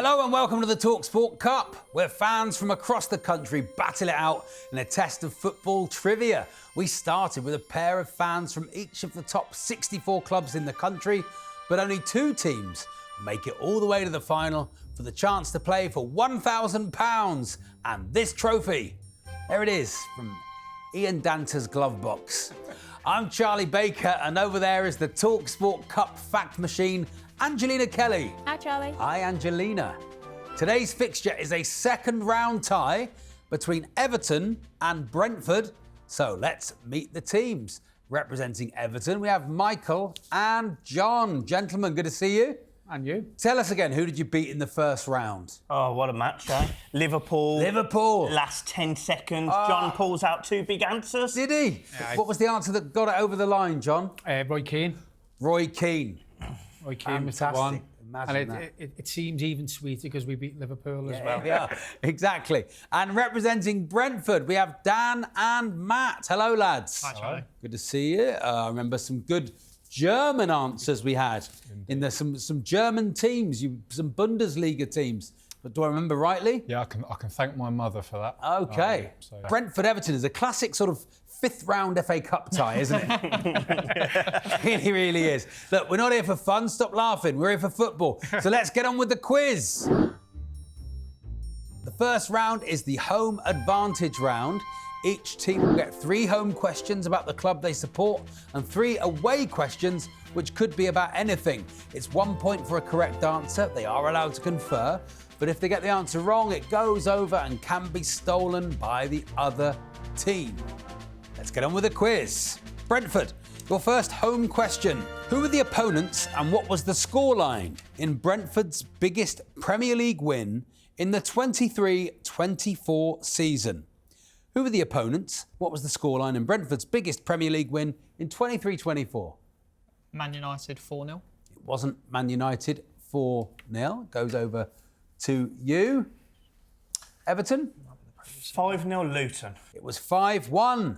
Hello and welcome to the talkSPORT Cup, where fans from across the country battle it out in a test of football trivia. We started with a pair of fans from each of the top 64 clubs in the country, but only 2 teams make it all the way to the final for the chance to play for £1,000 and this trophy. There it is, from Ian Danter's glove box. I'm Charlie Baker, and over there is the talkSPORT Cup fact machine, Angelina Kelly. Hi, Charlie. Hi, Angelina. Today's fixture is a second round tie between Everton and Brentford. So let's meet the teams. Representing Everton, we have Michael and John. Gentlemen, good to see you. And you? Tell us again, who did you beat in the first round? Oh, what a match, eh? Liverpool. Last 10 seconds. John pulls out 2 big answers. Did he? Yeah, What was the answer that got it over the line, John? Roy Keane. Roy Keane. Roy Keane was the Fantastic. one. Imagine And that. it seems even sweeter because we beat Liverpool as well. Yeah, exactly. And representing Brentford, we have Dan and Matt. Hello, lads. Hi, Charlie. Good to see you. I remember some good German answers we had in the some German teams, some Bundesliga teams. But do I remember rightly? Yeah, I can thank my mother for that. Okay. Brentford-Everton is a classic sort of 5th round FA Cup tie, isn't it? It really is. Look, we're not here for fun. Stop laughing. We're here for football. So let's get on with the quiz. The first round is the home advantage round. Each team will get 3 home questions about the club they support and 3 away questions, which could be about anything. It's 1 point for a correct answer. They are allowed to confer, but if they get the answer wrong, it goes over and can be stolen by the other team. Let's get on with the quiz. Brentford, your first home question. Who were the opponents and what was the scoreline in Brentford's biggest Premier League win in the 23-24 season? Who were the opponents? What was the scoreline in Brentford's biggest Premier League win in 23-24? Man United 4-0. It wasn't Man United 4-0. Goes over to you. Everton? 5-0 Luton. It was 5-1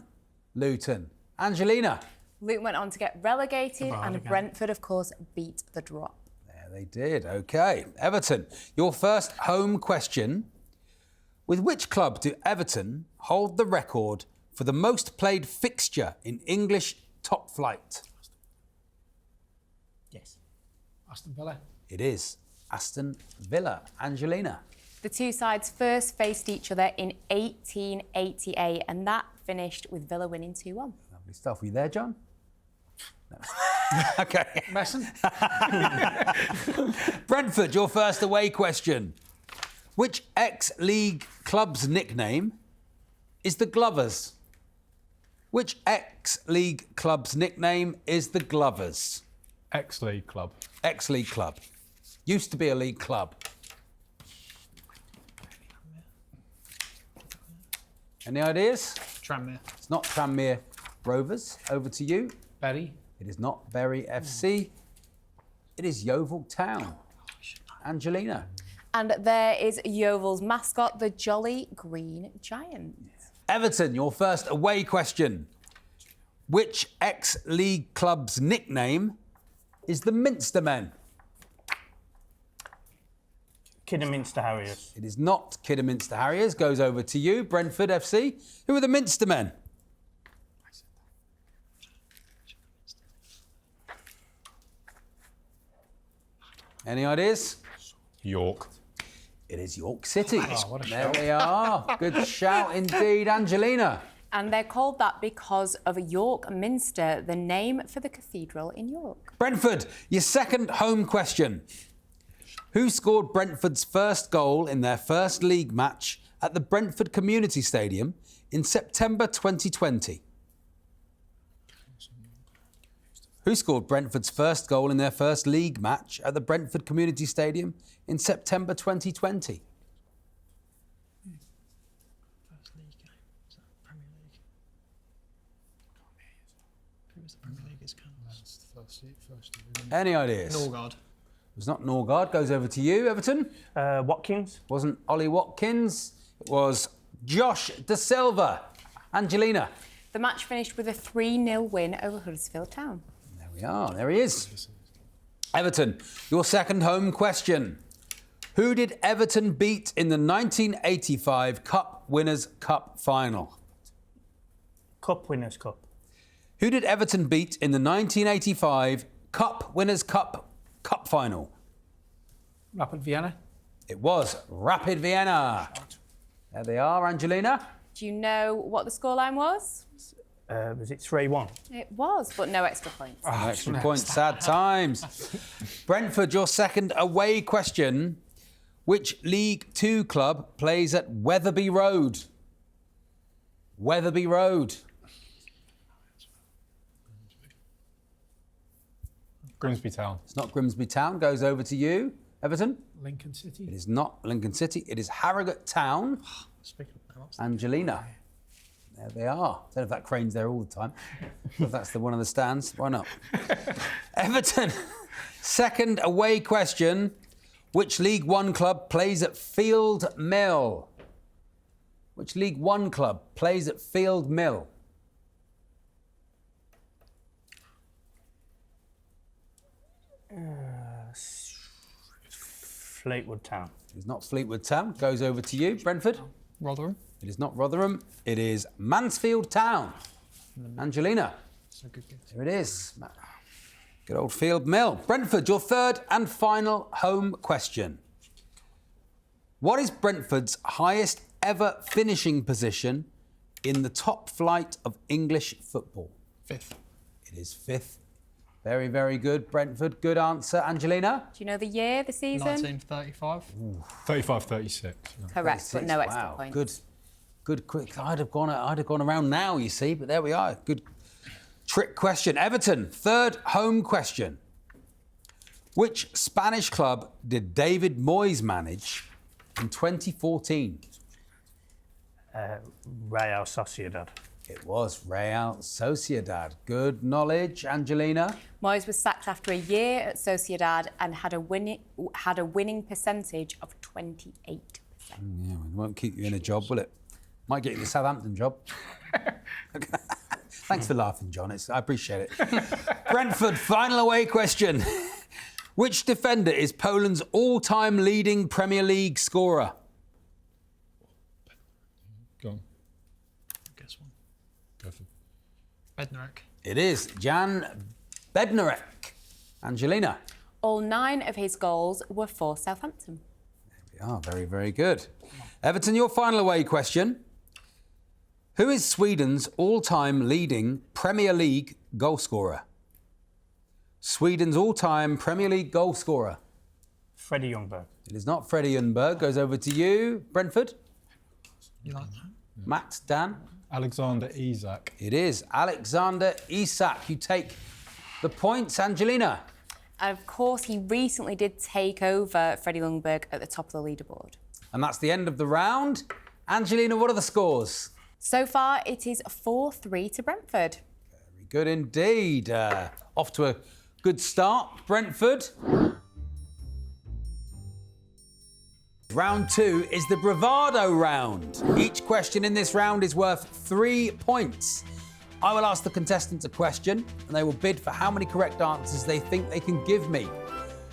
Luton. Angelina? Luton went on to get relegated, and Brentford, of course, beat the drop. There they did. OK. Everton, your first home question. With which club do Everton hold the record for the most played fixture in English top flight? Yes. Aston Villa. It is Aston Villa. Angelina? The 2 sides first faced each other in 1888, and that finished with Villa winning 2-1. Lovely stuff. Were you there, John? No. OK. Messing. Brentford, your first away question. Which ex-league club's nickname is the Glovers? Which ex-league club's nickname is the Glovers? Ex-league club. Ex-league club. Used to be a league club. Any ideas? Tranmere. It's not Tranmere Rovers. Over to you. Berry. It is not Bury FC. It is Yeovil Town. Angelina? And there is Yeovil's mascot, the Jolly Green Giant. Everton, your first away question. Which ex-league club's nickname is the Minster Men? Kidderminster Harriers. It is not Kidderminster Harriers. Goes over to you. Brentford FC. Who are the Minster Men? Any ideas? York. It is York City. what a There shout. we are. Good shout indeed. Angelina? And they're called that because of York Minster, the name for the cathedral in York. Brentford, your second home question. Who scored Brentford's first goal in their first league match at the Brentford Community Stadium in September 2020? Who scored Brentford's first goal in their first league match at the Brentford Community Stadium in September 2020? First league game. Is that Premier League? Who was the Premier League? It's Canvas. Any ideas? Norgard. It was not Norgard. Goes over to you, Everton. Watkins. Wasn't Ollie Watkins. It was Josh De Silva. Angelina. The match finished with a 3-0 win over Huddersfield Town. There we are. There he is. Everton, your second home question. Who did Everton beat in the 1985 Cup Winners' Cup final? Cup Winners' Cup. Who did Everton beat in the 1985 Cup Winners' Cup final? Rapid Vienna. It was Rapid Vienna. There they are, Angelina. Do you know what the scoreline was? Was it 3-1? It was, but no extra points. Extra points, sad times. Brentford, your second away question. Which League Two club plays at Wetherby Road? Wetherby Road. Grimsby Town. It's not Grimsby Town. Goes over to you, Everton. Lincoln City. It is not Lincoln City. It is Harrogate Town. Speaking of that, Angelina. There they are. I don't know if that crane's there all the time. If that's the one on the stands, why not? Everton, second away question. Which League One club plays at Field Mill? Which League One club plays at Field Mill? Fleetwood Town. It is not Fleetwood Town. Goes over to you, Brentford. Rotherham. It is not Rotherham. It is Mansfield Town. Angelina. That's a good guess. Here it is. Good old Field Mill. Brentford, your third and final home question. What is Brentford's highest ever finishing position in the top flight of English football? 5th. It is 5th. Very, very good, Brentford. Good answer. Angelina? Do you know the year, the season? 1935. 35-36. Correct, but no extra Wow, points. good, quick. I'd have gone around now, you see, but there we are. Good trick question. Everton, third home question. Which Spanish club did David Moyes manage in 2014? Real Sociedad. It was Real Sociedad. Good knowledge, Angelina. Moyes was sacked after a year at Sociedad and had a winning percentage of 28%. Yeah, it won't keep you in a job, will it? Might get you the Southampton job. Thanks for laughing, John. I appreciate it. Brentford, final away question. Which defender is Poland's all-time leading Premier League scorer? Go on. Guess one. Go for Bednarek. It is Jan Bednarek. Angelina. All 9 of his goals were for Southampton. There we are. Very, very good. Everton, your final away question. Who is Sweden's all-time leading Premier League goalscorer? Sweden's all-time Premier League goalscorer. Freddie Ljungberg. It is not Freddie Ljungberg. Goes over to you, Brentford. You like that? Matt, Dan. Alexander Isak. It is Alexander Isak. You take the points, Angelina. And of course, he recently did take over Freddie Ljungberg at the top of the leaderboard. And that's the end of the round. Angelina, what are the scores? So far, it is 4-3 to Brentford. Very good indeed. Off to a good start, Brentford. Round 2 is the Bravado round. Each question in this round is worth 3 points. I will ask the contestants a question and they will bid for how many correct answers they think they can give me.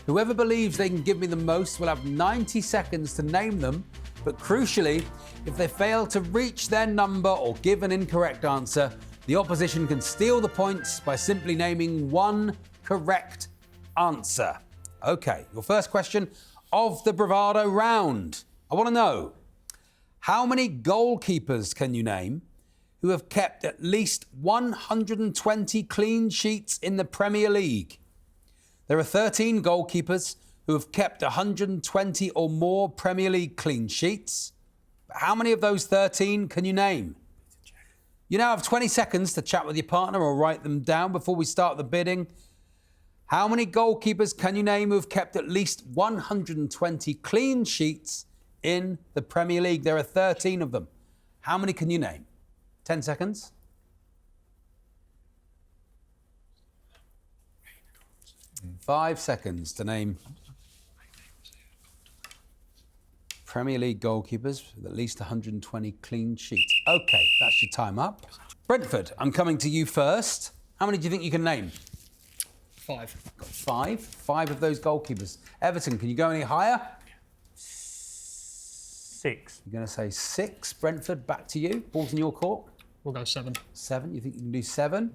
Whoever believes they can give me the most will have 90 seconds to name them, but crucially, if they fail to reach their number or give an incorrect answer, the opposition can steal the points by simply naming one correct answer. Okay, your first question of the Bravado round. I want to know, how many goalkeepers can you name who have kept at least 120 clean sheets in the Premier League? There are 13 goalkeepers who have kept 120 or more Premier League clean sheets. But how many of those 13 can you name? You now have 20 seconds to chat with your partner or write them down before we start the bidding. How many goalkeepers can you name who have kept at least 120 clean sheets in the Premier League? There are 13 of them. How many can you name? 10 seconds. Five seconds to name Premier League goalkeepers with at least 120 clean sheets. OK, that's your time up. Brentford, I'm coming to you first. How many do you think you can name? 5. Got 5. 5 of those goalkeepers. Everton, can you go any higher? 6. You're going to say 6. Brentford, back to you. Ball's in your court. We'll go 7. 7. You think you can do 7?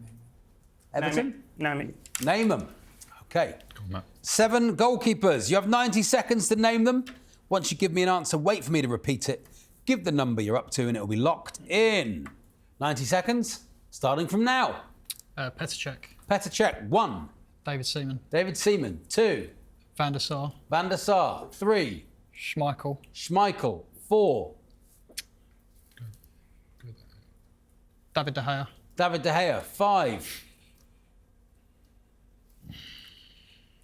Everton? Name it. Name them. Okay. Go on, Matt. 7 goalkeepers. You have 90 seconds to name them. Once you give me an answer, wait for me to repeat it. Give the number you're up to and it'll be locked in. 90 seconds, starting from now. Petr Cech. Petr Cech, 1. David Seaman. David Seaman, 2. Van der Sar. Van der Sar, 3. Schmeichel. Schmeichel, 4. David De Gea. David De Gea, 5.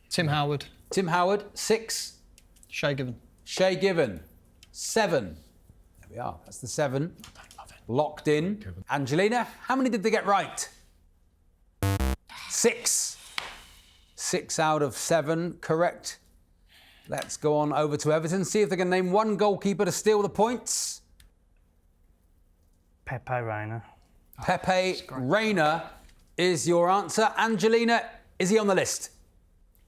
Tim Howard. Tim Howard, 6. Shay Given. Shay Given, 7. There we are, that's the 7. Locked in. Angelina, how many did they get right? 6. 6 out of 7 correct. Let's go on over to Everton, see if they can name 1 goalkeeper to steal the points. Pepe Reina. Pepe Reina is your answer. Angelina, is he on the list?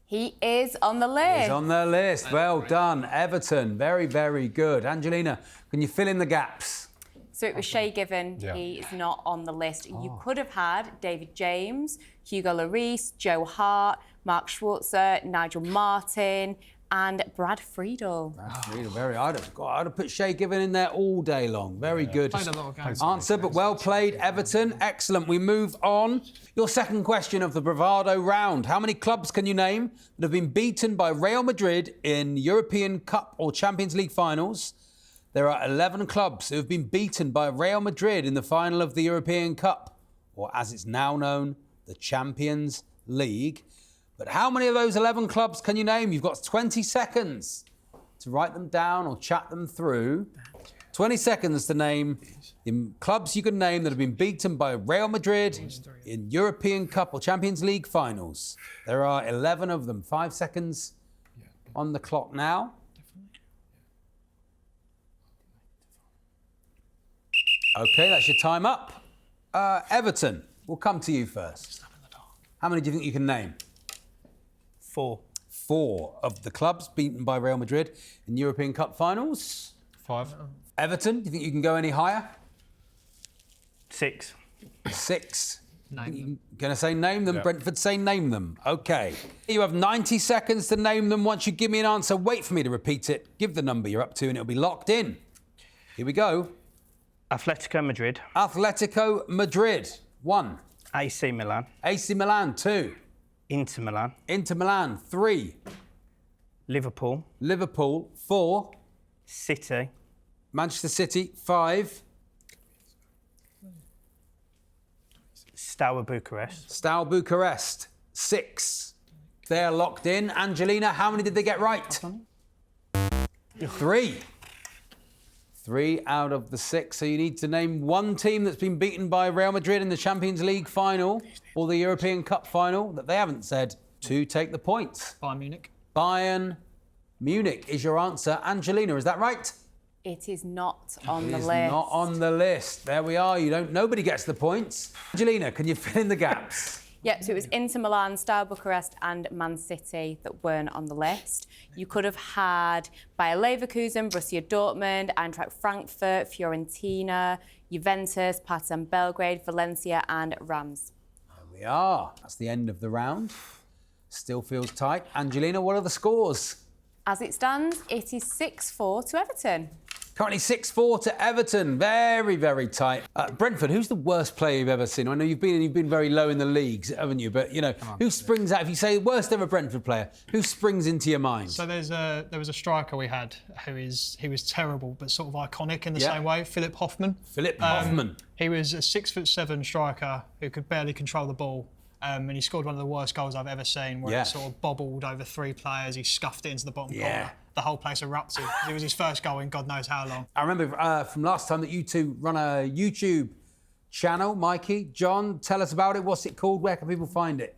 He is on the list. He's on the list. Well done, Everton. Very, very good. Angelina, can you fill in the gaps? So it was Shay Given. Yeah. He is not on the list. You could have had David James, Hugo Lloris, Joe Hart, Mark Schwarzer, Nigel Martin, and Brad Friedel. I'd have put Shay Given in there all day long. Very good. Played a lot of games. Answer, but well played, Everton. Excellent. We move on. Your second question of the Bravado round. How many clubs can you name that have been beaten by Real Madrid in European Cup or Champions League finals? There are 11 clubs who have been beaten by Real Madrid in the final of the European Cup, or as it's now known, the Champions League. But how many of those 11 clubs can you name? You've got 20 seconds to write them down or chat them through. 20 seconds to name the clubs you can name that have been beaten by Real Madrid in European Cup or Champions League finals. There are 11 of them. 5 seconds on the clock now. Okay, that's your time up. Everton, we'll come to you first. How many do you think you can name? 4. 4 of the clubs beaten by Real Madrid in European Cup finals. 5. Everton, do you think you can go any higher? 6. 6. Name them. Going to say name them. Yeah. Brentford say name them. Okay. You have 90 seconds to name them. Once you give me an answer, wait for me to repeat it. Give the number you're up to and it'll be locked in. Here we go. Atletico Madrid. Atletico Madrid, 1. AC Milan. AC Milan, 2. Inter Milan. Inter Milan, 3. Liverpool. Liverpool, 4. City. Manchester City, 5. Steaua Bucharest. Steaua Bucharest, 6. They're locked in. Angelina, how many did they get right? 3. 3 out of the 6. So you need to name 1 team that's been beaten by Real Madrid in the Champions League final or the European Cup final that they haven't said to take the points. Bayern Munich. Bayern Munich is your answer. Angelina, is that right? It is not on the It's list. not on the list. There we are. Nobody gets the points. Angelina, can you fill in the gaps? Yep, so it was Inter Milan, Steaua Bucharest and Man City that weren't on the list. You could have had Bayer Leverkusen, Borussia Dortmund, Eintracht Frankfurt, Fiorentina, Juventus, Partizan Belgrade, Valencia and Rams. There we are. That's the end of the round. Still feels tight. Angelina, what are the scores? As it stands, it is 6-4 to Everton. Currently 6-4 to Everton. Very, very tight. Brentford, who's the worst player you've ever seen? I know you've been very low in the leagues, haven't you? But, who springs out? If you say worst ever Brentford player, who springs into your mind? So there was a striker we had he was terrible but sort of iconic in the same way. Philip Hoffman. Philip Hoffman. He was a 6'7" striker who could barely control the ball. And he scored one of the worst goals I've ever seen, where it sort of bobbled over 3 players. He scuffed it into the bottom corner. The whole place erupted. It was his first goal in God knows how long. I remember from last time that you two run a YouTube channel. Mikey, John, tell us about it. What's it called? Where can people find it?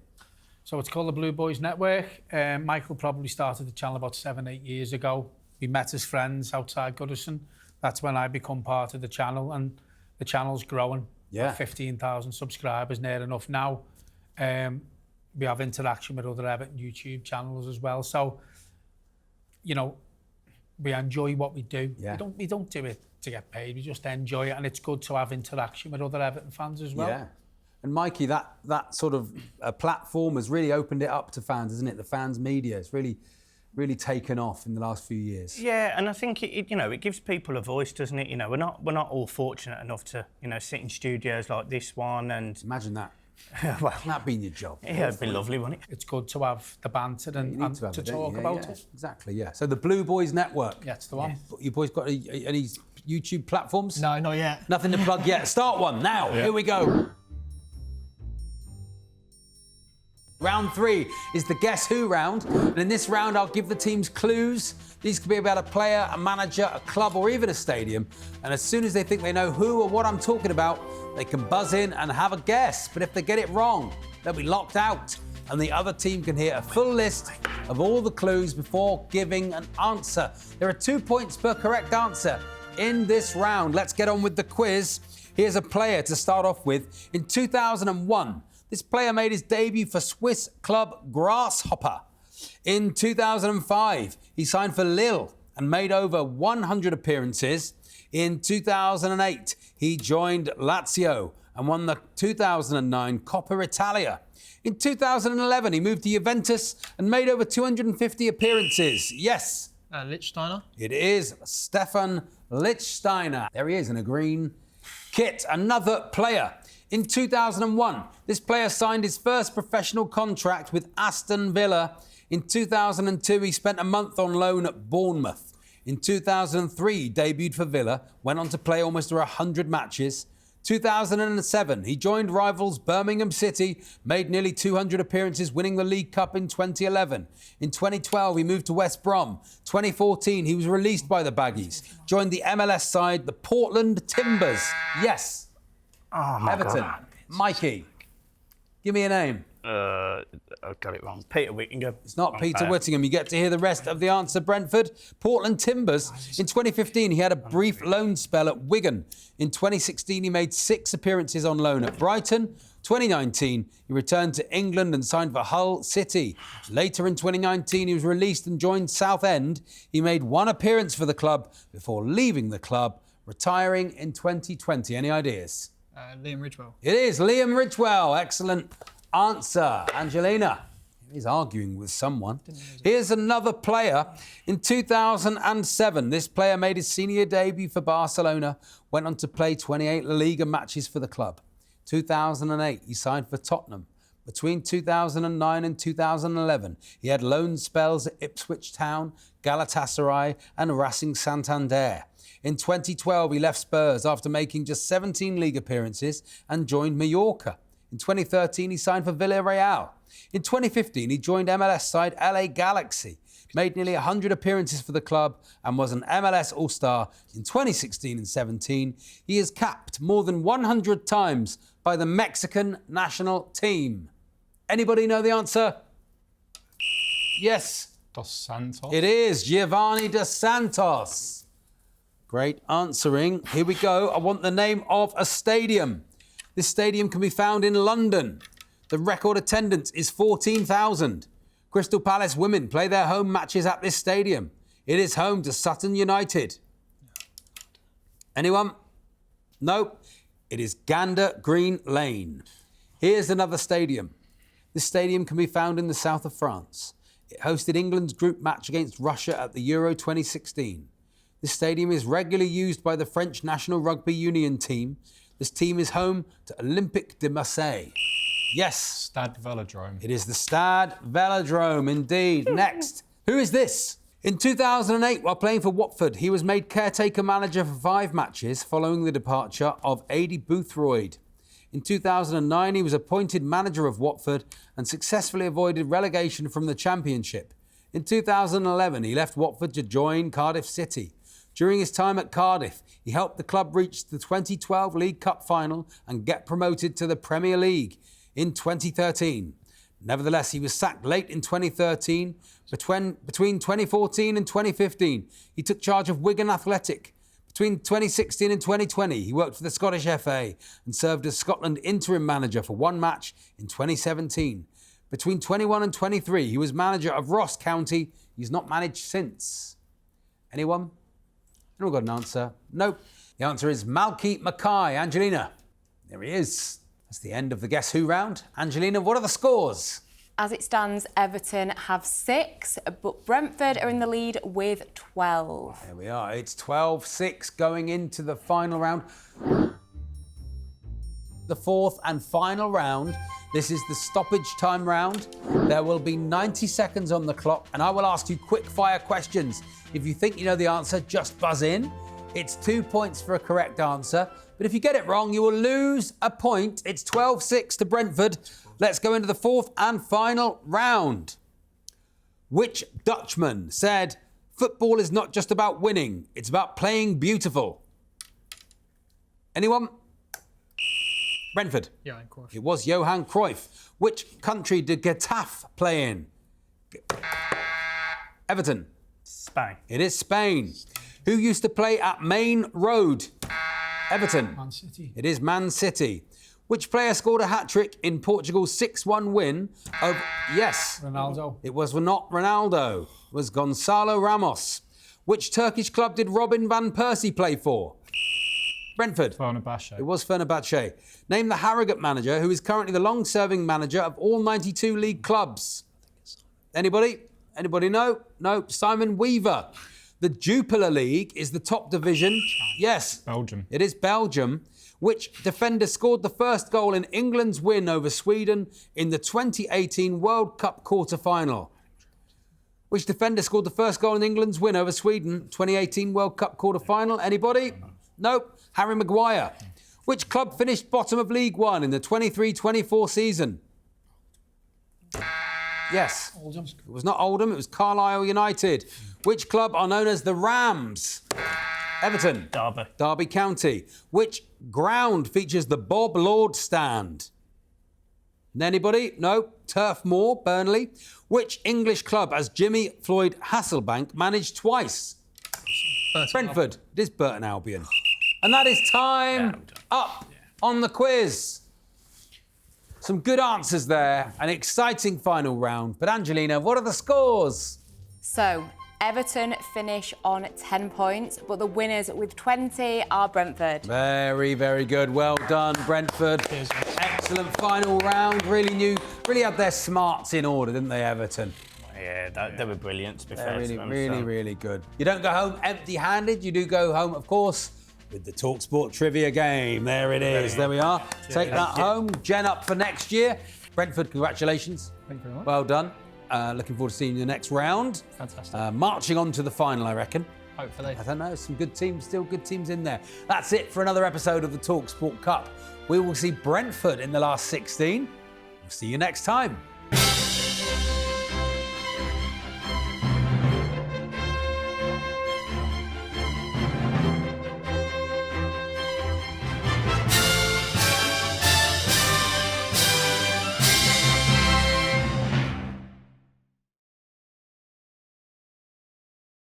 So it's called the Blue Boys Network. Michael probably started the channel about 7-8 years ago. We met as friends outside Goodison. That's when I become part of the channel, and the channel's growing. Yeah. 15,000 subscribers, near enough now. We have interaction with other Everton YouTube channels as well. So, we enjoy what we do. Yeah. We don't do it to get paid. We just enjoy it, and it's good to have interaction with other Everton fans as well. Yeah. And Mikey, that sort of platform has really opened it up to fans, hasn't it? The fans' media. It's really taken off in the last few years. Yeah, and I think it gives people a voice, doesn't it? We're not all fortunate enough to sit in studios like this one and imagine that. Well, that being your job. Yeah, it'd be lovely, wouldn't it? It's good to have the banter and to talk about it. Exactly, yeah. So the Blue Boys Network. Yeah, it's the one. You boys got any YouTube platforms? No, not yet. Nothing to plug yet. Start one now. Yeah. Here we go. Round 3 is the Guess Who round. And in this round, I'll give the teams clues. These could be about a player, a manager, a club, or even a stadium. And as soon as they think they know who or what I'm talking about, they can buzz in and have a guess. But if they get it wrong, they'll be locked out. And the other team can hear a full list of all the clues before giving an answer. There are 2 points per correct answer in this round. Let's get on with the quiz. Here's a player to start off with. In 2001, this player made his debut for Swiss club Grasshopper. In 2005, he signed for Lille and made over 100 appearances. In 2008, he joined Lazio and won the 2009 Coppa Italia. In 2011, he moved to Juventus and made over 250 appearances. Yes. Lichtsteiner? It is Stefan Lichtsteiner. There he is in a green kit. Another player. In 2001, this player signed his first professional contract with Aston Villa. In 2002, he spent a month on loan at Bournemouth. In 2003, he debuted for Villa, went on to play almost 100 matches. 2007, he joined rivals Birmingham City, made nearly 200 appearances, winning the League Cup in 2011. In 2012, he moved to West Brom. 2014, he was released by the Baggies, joined the MLS side, the Portland Timbers. Yes. Oh, my Everton. God. Mikey, give me a name. I got it wrong. Peter Whittingham. It's not Peter Whittingham. You get to hear the rest of the answer, Brentford. Portland Timbers. In 2015, he had a brief loan spell at Wigan. In 2016, he made 6 appearances on loan at Brighton. 2019, he returned to England and signed for Hull City. Later in 2019, he was released and joined Southend. He made 1 appearance for the club before leaving the club, retiring in 2020. Any ideas? Liam Ridgewell. It is Liam Ridgewell. Excellent answer. Angelina is arguing with someone. Here's another player. In 2007, this player made his senior debut for Barcelona, went on to play 28 La Liga matches for the club. 2008, he signed for Tottenham. Between 2009 and 2011, he had loan spells at Ipswich Town, Galatasaray and Racing Santander. In 2012, he left Spurs after making just 17 league appearances and joined Mallorca. In 2013, he signed for Villarreal. In 2015, he joined MLS side LA Galaxy, made nearly 100 appearances for the club and was an MLS All-Star in 2016 and 17. He is capped more than 100 times by the Mexican national team. Anybody know the answer? Yes. Dos Santos. It is Giovanni Dos Santos. Great answering. Here we go. I want the name of a stadium. This stadium can be found in London. The record attendance is 14,000. Crystal Palace women play their home matches at this stadium. It is home to Sutton United. Anyone? No. It is Gander Green Lane. Here's another stadium. This stadium can be found in the south of France. It hosted England's group match against Russia at the Euro 2016. This stadium is regularly used by the French national rugby union team. This team is home to Olympique de Marseille. Yes. Stade Velodrome. It is the Stade Velodrome, indeed. Next. Who is this? In 2008, while playing for Watford, he was made caretaker manager for 5 matches following the departure of Adi Boothroyd. In 2009, he was appointed manager of Watford and successfully avoided relegation from the Championship. In 2011, he left Watford to join Cardiff City. During his time at Cardiff, he helped the club reach the 2012 League Cup final and get promoted to the Premier League in 2013. Nevertheless, he was sacked late in 2013. Between 2014 and 2015, he took charge of Wigan Athletic. Between 2016 and 2020, he worked for the Scottish FA and served as Scotland interim manager for 1 match in 2017. Between 21 and 23, he was manager of Ross County. He's not managed since. Anyone? Anyone got an answer? Nope. The answer is Malky Mackay. Angelina. There he is. That's the end of the Guess Who round. Angelina, what are the scores? As it stands, Everton have 6, but Brentford are in the lead with 12. There we are. It's 12-6 going into the final round. The fourth and final round. This is the stoppage time round. There will be 90 seconds on the clock, and I will ask you quick fire questions. If you think you know the answer, just buzz in. It's 2 points for a correct answer, but if you get it wrong, you will lose a point. It's 12-6 to Brentford. Let's go into the fourth and final round. Which Dutchman said, "Football is not just about winning, it's about playing beautiful"? Anyone? Brentford. Johan Cruyff. It was Johan Cruyff. Which country did Getafe play in? Everton. Spain. It is Spain. Who used to play at Main Road? Everton. Man City. It is Man City. Which player scored a hat-trick in Portugal's 6-1 win over... Yes. Ronaldo. It was not Ronaldo. It was Gonzalo Ramos. Which Turkish club did Robin van Persie play for? Brentford. Fenerbahce. It was Fenerbahce. Name the Harrogate manager who is currently the long-serving manager of all 92 league clubs. Anybody? Anybody know? No. Simon Weaver. The Jupiler League is the top division. Yes. Belgium. It is Belgium. Which defender scored the first goal in England's win over Sweden in the 2018 World Cup quarter-final? Which defender scored the first goal in England's win over Sweden 2018 World Cup quarter-final? Anybody? Nope. Harry Maguire. Which club finished bottom of League One in the 23-24 season? Yes. Oldham. It was not Oldham, it was Carlisle United. Which club are known as the Rams? Everton. Derby. Derby County. Which ground features the Bob Lord stand? Anybody? No. Turf Moor, Burnley. Which English club has Jimmy Floyd Hasselbank managed twice? Brentford. It is Burton Albion. And that is time up on the quiz. Some good answers there. An exciting final round. But Angelina, what are the scores? So, Everton finish on 10 points, but the winners with 20 are Brentford. Very, very good. Well done, Brentford. Excellent final round. Really had their smarts in order, didn't they, Everton? Yeah, they were brilliant, to be fair to them. Really good. You don't go home empty-handed. You do go home, of course, with the talkSPORT trivia game. There it is. There we are. Take that home. Gen up for next year. Brentford, congratulations. Thank you very much. Well done. Looking forward to seeing you in the next round. Fantastic. Marching on to the final, I reckon. Hopefully. I don't know, some good teams, still good teams in there. That's it for another episode of the talkSPORT Cup. We will see Brentford in the last 16. We'll see you next time.